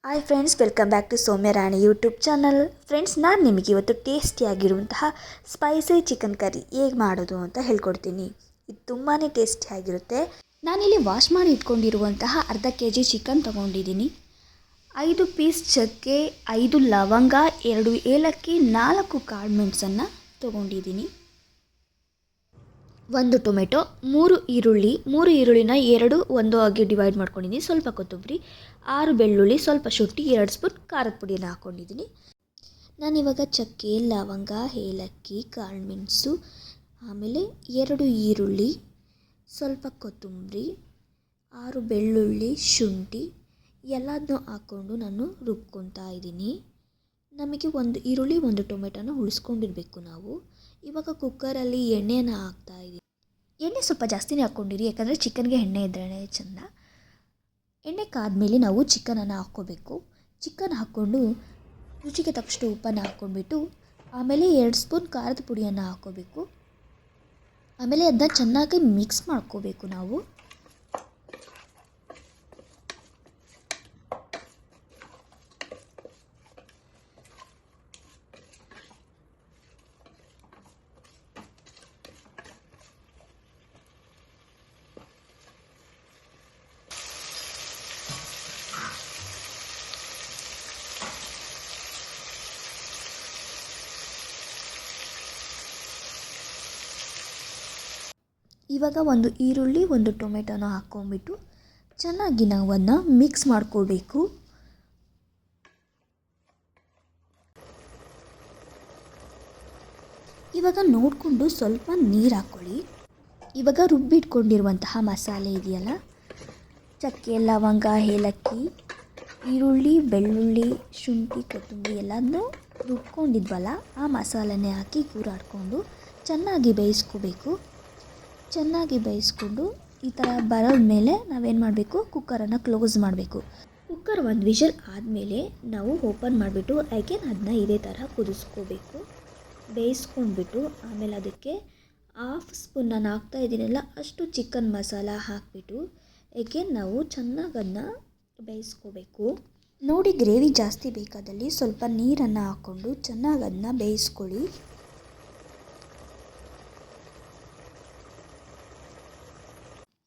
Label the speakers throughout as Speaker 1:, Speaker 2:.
Speaker 1: Hi friends, welcome back to Soumya Rani YouTube channel. Friends, ನಾನು ನಿಮಗೆ ಇವತ್ತು ಟೇಸ್ಟಿಯಾಗಿರುವಂತಹ ಸ್ಪೈಸಿ ಚಿಕನ್ ಕರಿ ಹೇಗೆ ಮಾಡೋದು ಅಂತ ಹೇಳ್ಕೊಡ್ತೀನಿ. ಇದು ತುಂಬಾ ಟೇಸ್ಟಿಯಾಗಿರುತ್ತೆ. ನಾನಿಲ್ಲಿ ವಾಶ್ ಮಾಡಿ ಇಟ್ಕೊಂಡಿರುವಂತಹ ಅರ್ಧ kg ಚಿಕನ್ ತೊಗೊಂಡಿದ್ದೀನಿ. 5 ಪೀಸ್ ಚಕ್ಕೆ, 5 ಲವಂಗ, 2 ಏಲಕ್ಕಿ, 4 ಕಾಳು ಮೆಣಸನ್ನು ತೊಗೊಂಡಿದ್ದೀನಿ. 1 ಟೊಮೆಟೊ, 3 ಈರುಳ್ಳಿ, 3 ಈರುಳ್ಳಿನ 1 ಆಗಿ ಡಿವೈಡ್ ಮಾಡ್ಕೊಂಡಿದ್ದೀನಿ. ಸ್ವಲ್ಪ ಕೊತ್ತಂಬರಿ, 6 ಬೆಳ್ಳುಳ್ಳಿ, ಸ್ವಲ್ಪ ಶುಂಠಿ, 2 ಸ್ಪೂನ್ ಖಾರದ ಪುಡಿಯನ್ನು ಹಾಕ್ಕೊಂಡಿದ್ದೀನಿ. ನಾನಿವಾಗ ಚಕ್ಕೆ, ಲವಂಗ, ಏಲಕ್ಕಿ, ಕಾಳು ಮೆಣಸು, ಆಮೇಲೆ 2 ಈರುಳ್ಳಿ, ಸ್ವಲ್ಪ ಕೊತ್ತಂಬರಿ, 6 ಬೆಳ್ಳುಳ್ಳಿ, ಶುಂಠಿ ಎಲ್ಲದನ್ನೂ ಹಾಕ್ಕೊಂಡು ನಾನು ರುಬ್ಕೊತಾ ಇದ್ದೀನಿ. ನಮಗೆ 1 ಈರುಳ್ಳಿ 1 ಟೊಮೆಟೊನ ಉಳಿಸ್ಕೊಂಡಿರಬೇಕು ನಾವು. ಇವಾಗ ಕುಕ್ಕರಲ್ಲಿ ಎಣ್ಣೆಯನ್ನು ಹಾಕ್ತಾಯಿದ್ದೀನಿ. ಎಣ್ಣೆ ಸ್ವಲ್ಪ ಜಾಸ್ತಿನೇ ಹಾಕ್ಕೊಂಡಿರಿ, ಯಾಕಂದರೆ ಚಿಕನ್ಗೆ ಎಣ್ಣೆ ಇದ್ರೇ ಚೆಂದ. ಎಣ್ಣೆ ಕಾದ್ಮೇಲೆ ನಾವು ಚಿಕನನ್ನು ಹಾಕ್ಕೋಬೇಕು. ಚಿಕನ್ ಹಾಕ್ಕೊಂಡು ರುಚಿಗೆ ತಕ್ಕಷ್ಟು ಉಪ್ಪನ್ನು ಹಾಕ್ಕೊಂಡ್ಬಿಟ್ಟು ಆಮೇಲೆ 2 ಸ್ಪೂನ್ ಖಾರದ ಪುಡಿಯನ್ನು ಹಾಕ್ಕೋಬೇಕು. ಆಮೇಲೆ ಅದನ್ನ ಚೆನ್ನಾಗಿ ಮಿಕ್ಸ್ ಮಾಡ್ಕೋಬೇಕು ನಾವು. ಇವಾಗ 1 ಈರುಳ್ಳಿ 1 ಟೊಮೆಟೊನ ಹಾಕ್ಕೊಂಡ್ಬಿಟ್ಟು ಚೆನ್ನಾಗಿ ನಾವು ಅದನ್ನ ಮಿಕ್ಸ್ ಮಾಡ್ಕೋಬೇಕು. ಇವಾಗ ನೋಡಿಕೊಂಡು ಸ್ವಲ್ಪ ನೀರು ಹಾಕ್ಕೊಳ್ಳಿ. ಇವಾಗ ರುಬ್ಬಿಟ್ಕೊಂಡಿರುವಂತಹ ಮಸಾಲೆ ಇದೆಯಲ್ಲ, ಚಕ್ಕೆ, ಲವಂಗ, ಏಲಕ್ಕಿ, ಈರುಳ್ಳಿ, ಬೆಳ್ಳುಳ್ಳಿ, ಶುಂಠಿ, ಕೊತ್ತಂಬರಿ ಎಲ್ಲದನ್ನೂ ರುಬ್ಕೊಂಡಿದ್ವಲ್ಲ, ಆ ಮಸಾಲೆನೇ ಹಾಕಿ ಕೂರಾಡಿಕೊಂಡು ಚೆನ್ನಾಗಿ ಬೇಯಿಸ್ಕೋಬೇಕು. ಚೆನ್ನಾಗಿ ಬೇಯಿಸ್ಕೊಂಡು ಈ ಥರ ಬರೋದ ಮೇಲೆ ನಾವೇನು ಮಾಡಬೇಕು, ಕುಕ್ಕರನ್ನು ಕ್ಲೋಸ್ ಮಾಡಬೇಕು. ಕುಕ್ಕರ್ 1 ವಿಷಲ್ ಆದಮೇಲೆ ನಾವು ಓಪನ್ ಮಾಡಿಬಿಟ್ಟು ಅಗೇನ್ ಅದನ್ನ ಇದೇ ಥರ ಕುದಿಸ್ಕೋಬೇಕು. ಬೇಯಿಸ್ಕೊಂಡ್ಬಿಟ್ಟು ಆಮೇಲೆ ಅದಕ್ಕೆ 1/2 ಸ್ಪೂನ್ ನಾನು ಹಾಕ್ತಾ ಇದ್ದೀನಲ್ಲ ಅಷ್ಟು ಚಿಕನ್ ಮಸಾಲ ಹಾಕಿಬಿಟ್ಟು ಅಗೇನ್ ನಾವು ಚೆನ್ನಾಗಿ ಅದನ್ನ ಬೇಯಿಸ್ಕೋಬೇಕು. ನೋಡಿ, ಗ್ರೇವಿ ಜಾಸ್ತಿ ಬೇಕಾದಲ್ಲಿ ಸ್ವಲ್ಪ ನೀರನ್ನು ಹಾಕ್ಕೊಂಡು ಚೆನ್ನಾಗಿ ಅದನ್ನ ಬೇಯಿಸ್ಕೊಳ್ಳಿ.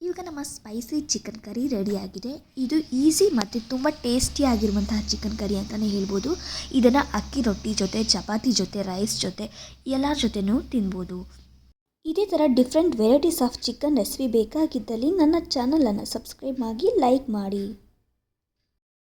Speaker 1: ಇವಾಗ ನಮ್ಮ ಸ್ಪೈಸಿ ಚಿಕನ್ ಕರಿ ರೆಡಿಯಾಗಿದೆ. ಇದು ಈಸಿ ಮತ್ತು ತುಂಬ ಟೇಸ್ಟಿಯಾಗಿರುವಂತಹ ಚಿಕನ್ ಕರಿ ಅಂತಲೇ ಹೇಳ್ಬೋದು. ಇದನ್ನು ಅಕ್ಕಿ ರೊಟ್ಟಿ ಜೊತೆ, ಚಪಾತಿ ಜೊತೆ, ರೈಸ್ ಜೊತೆ ಎಲ್ಲರ ಜೊತೆನೂ ತಿನ್ಬೋದು. ಇದೇ ಥರ different varieties of chicken recipe ಬೇಕಾಗಿದ್ದಲ್ಲಿ ನನ್ನ ಚಾನಲನ್ನು ಸಬ್ಸ್ಕ್ರೈಬ್ ಆಗಿ ಲೈಕ್ ಮಾಡಿ.